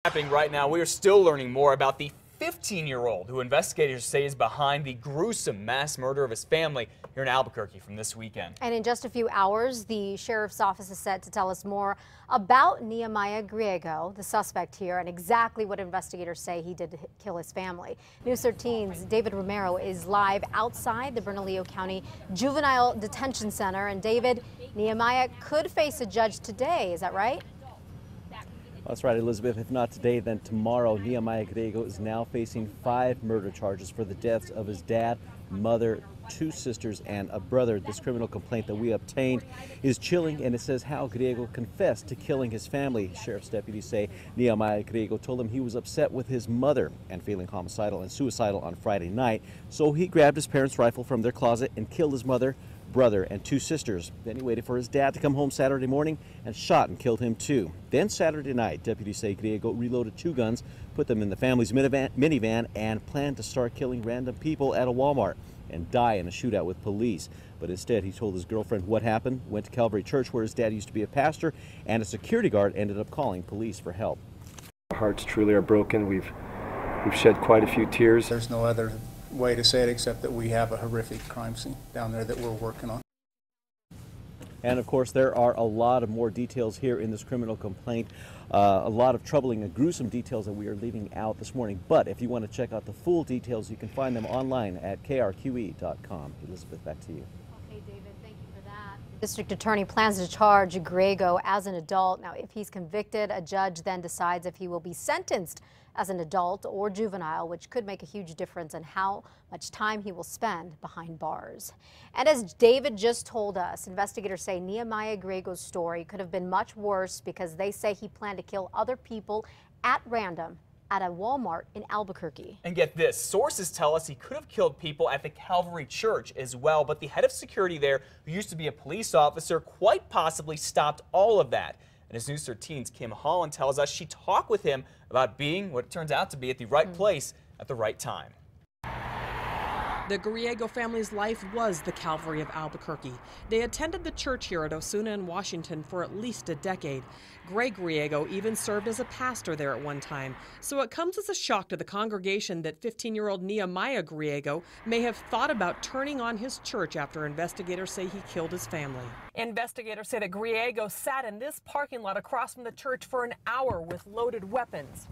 Happening right now, we are still learning more about the 15-year-old who investigators say is behind the gruesome mass murder of his family here in Albuquerque from this weekend. And in just a few hours, the sheriff's office is set to tell us more about Nehemiah Griego, the suspect here, and exactly what investigators say he did to kill his family. News 13's David Romero is live outside the Bernalillo County Juvenile Detention Center. And David, Nehemiah could face a judge today, is that right? That's right, Elizabeth. If not today, then tomorrow. Nehemiah Griego is now facing 5 murder charges for the deaths of his dad, mother, 2 sisters, and a brother. This criminal complaint that we obtained is chilling, and it says how Griego confessed to killing his family. Sheriff's deputies say Nehemiah Griego told him he was upset with his mother and feeling homicidal and suicidal on Friday night, so he grabbed his parents' rifle from their closet and killed his mother, brother, and 2 sisters. Then he waited for his dad to come home Saturday morning and shot and killed him too. Then Saturday night, deputies say Griego reloaded 2 guns, put them in the family's minivan, and planned to start killing random people at a Walmart and die in a shootout with police. But instead, he told his girlfriend what happened, went to Calvary Church where his dad used to be a pastor, and a security guard ended up calling police for help. Our hearts truly are broken. We've shed quite a few tears. There's no other way to say it except that we have a horrific crime scene down there that we're working on. And of course, there are a lot of more details here in this criminal complaint, a lot of troubling and gruesome details that we are leaving out this morning. But if you want to check out the full details, you can find them online at KRQE.com. Elizabeth, back to you. Okay, David, thank you for that. District Attorney plans to charge Griego as an adult. Now, if he's convicted, a judge then decides if he will be sentenced as an adult or juvenile, which could make a huge difference in how much time he will spend behind bars. And as David just told us, investigators say Nehemiah Griego's story could have been much worse because they say he planned to kill other people at random at a Walmart in Albuquerque. And get this, sources tell us he could have killed people at the Calvary Church as well, but the head of security there, who used to be a police officer, quite possibly stopped all of that. And as News 13's Kim Holland tells us, she talked with him about being what it turns out to be at the right place at the right time. The Griego family's life was the Calvary of Albuquerque. They attended the church here at Osuna in Washington for at least a decade. Greg Griego even served as a pastor there at one time. So it comes as a shock to the congregation that 15-year-old Nehemiah Griego may have thought about turning on his church after investigators say he killed his family. Investigators say that Griego sat in this parking lot across from the church for an hour with loaded weapons.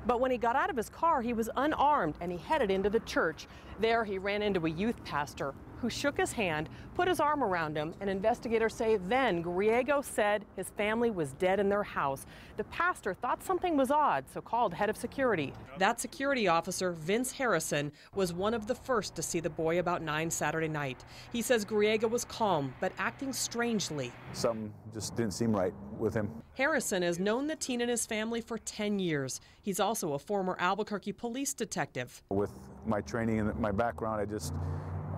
But when he got out of his car, he was unarmed and he headed into the church. There he ran into a youth pastor who shook his hand, put his arm around him, and investigators say then Griego said his family was dead in their house. The pastor thought something was odd, so called head of security. That security officer, Vince Harrison, was one of the first to see the boy about 9 Saturday night. He says Griego was calm, but acting strangely. Something just didn't seem right with him. Harrison has known the teen and his family for 10 years. He's also a former Albuquerque police detective. With my training and my background, I just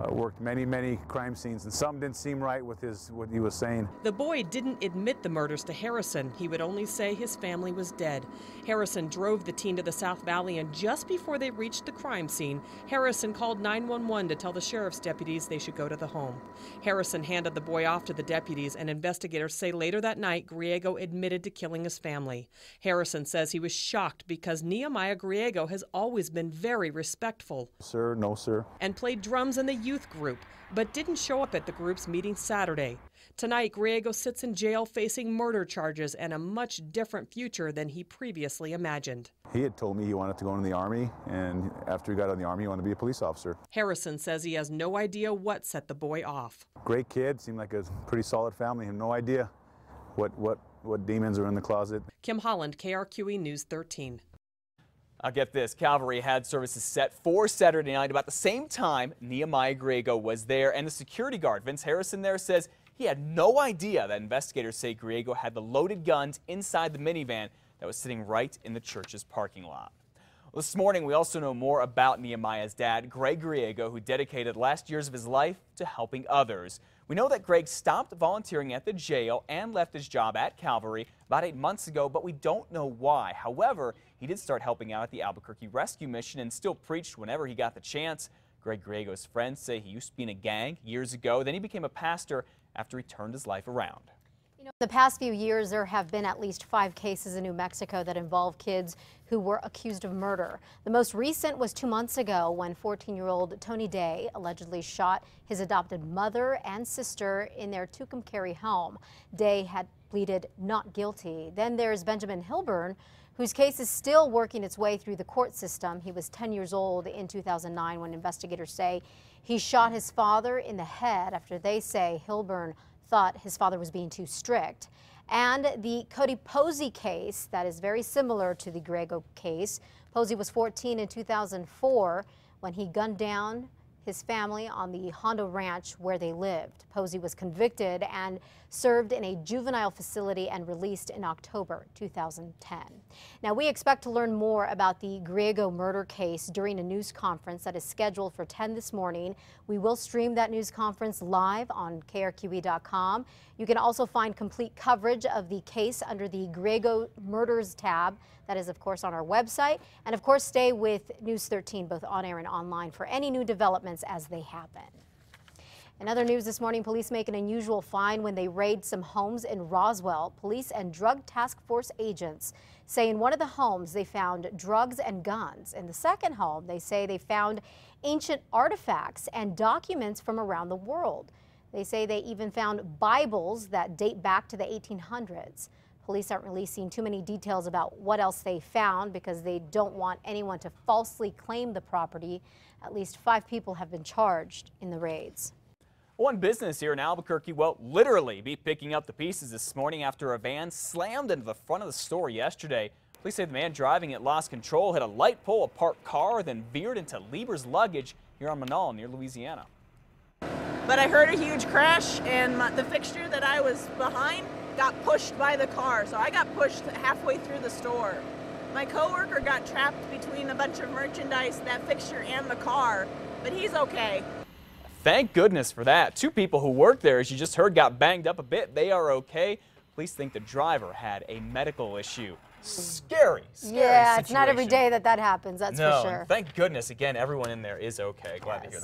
worked many crime scenes, and something didn't seem right with what he was saying. The boy didn't admit the murders to Harrison. He would only say his family was dead. Harrison drove the teen to the South Valley, and just before they reached the crime scene, Harrison called 911 to tell the sheriff's deputies they should go to the home. Harrison handed the boy off to the deputies, and investigators say later that night Griego admitted to killing his family. Harrison says he was shocked because Nehemiah Griego has always been very respectful. Sir, no sir. And played drums in the youth group, but didn't show up at the group's meeting Saturday. Tonight, Griego sits in jail facing murder charges and a much different future than he previously imagined. He had told me he wanted to go into the Army, and after he got out of the Army, he wanted to be a police officer. Harrison says he has no idea what set the boy off. Great kid, seemed like a pretty solid family. Have no idea what demons are in the closet. Kim Holland, KRQE News 13. I'll get this, Calvary had services set for Saturday night. About the same time, Nehemiah Griego was there, and the security guard, Vince Harrison, there says he had no idea that investigators say Griego had the loaded guns inside the minivan that was sitting right in the church's parking lot. Well, this morning, we also know more about Nehemiah's dad, Greg Griego, who dedicated last years of his life to helping others. We know that Greg stopped volunteering at the jail and left his job at Calvary about 8 months ago, but we don't know why. However, he did start helping out at the Albuquerque Rescue Mission and still preached whenever he got the chance. Greg Griego's friends say he used to be in a gang years ago. Then he became a pastor after he turned his life around. The past few years, there have been at least 5 cases in New Mexico that involve kids who were accused of murder. The most recent was 2 months ago when 14-year-old Tony Day allegedly shot his adopted mother and sister in their Tucumcari home. Day had pleaded not guilty. Then there's Benjamin Hilburn, whose case is still working its way through the court system. He was 10 years old in 2009 when investigators say he shot his father in the head after they say Hilburn thought his father was being too strict. And the Cody Posey case, that is very similar to the Griego case. Posey was 14 in 2004 when he gunned down his family on the Hondo Ranch where they lived. Posey was convicted and served in a juvenile facility and released in October 2010. Now, we expect to learn more about the Griego murder case during a news conference that is scheduled for 10 this morning. We will stream that news conference live on KRQE.com. You can also find complete coverage of the case under the Griego Murders tab. That is, of course, on our website. And, of course, stay with News 13, both on air and online, for any new developments as they happen. In other news this morning, police make an unusual find when they raid some homes in Roswell. Police and Drug Task Force agents say in one of the homes they found drugs and guns. In the second home, they say they found ancient artifacts and documents from around the world. They say they even found Bibles that date back to the 1800s. Police aren't releasing too many details about what else they found because they don't want anyone to falsely claim the property. At least 5 people have been charged in the raids. One business here in Albuquerque will literally be picking up the pieces this morning after a van slammed into the front of the store yesterday. Police say the man driving it lost control, hit a light pole, a parked car, then veered into Lieber's luggage here on Manal near Louisiana. But I heard a huge crash and the fixture that I was behind got pushed by the car, so I got pushed halfway through the store. My coworker got trapped between a bunch of merchandise, that fixture, and the car, but he's okay. Thank goodness for that. 2 people who worked there, as you just heard, got banged up a bit. They are okay. Police think the driver had a medical issue. Scary, scary Yeah, situation. it's not every day that happens, that's for sure. Thank goodness, again, everyone in there is okay. Glad to hear that.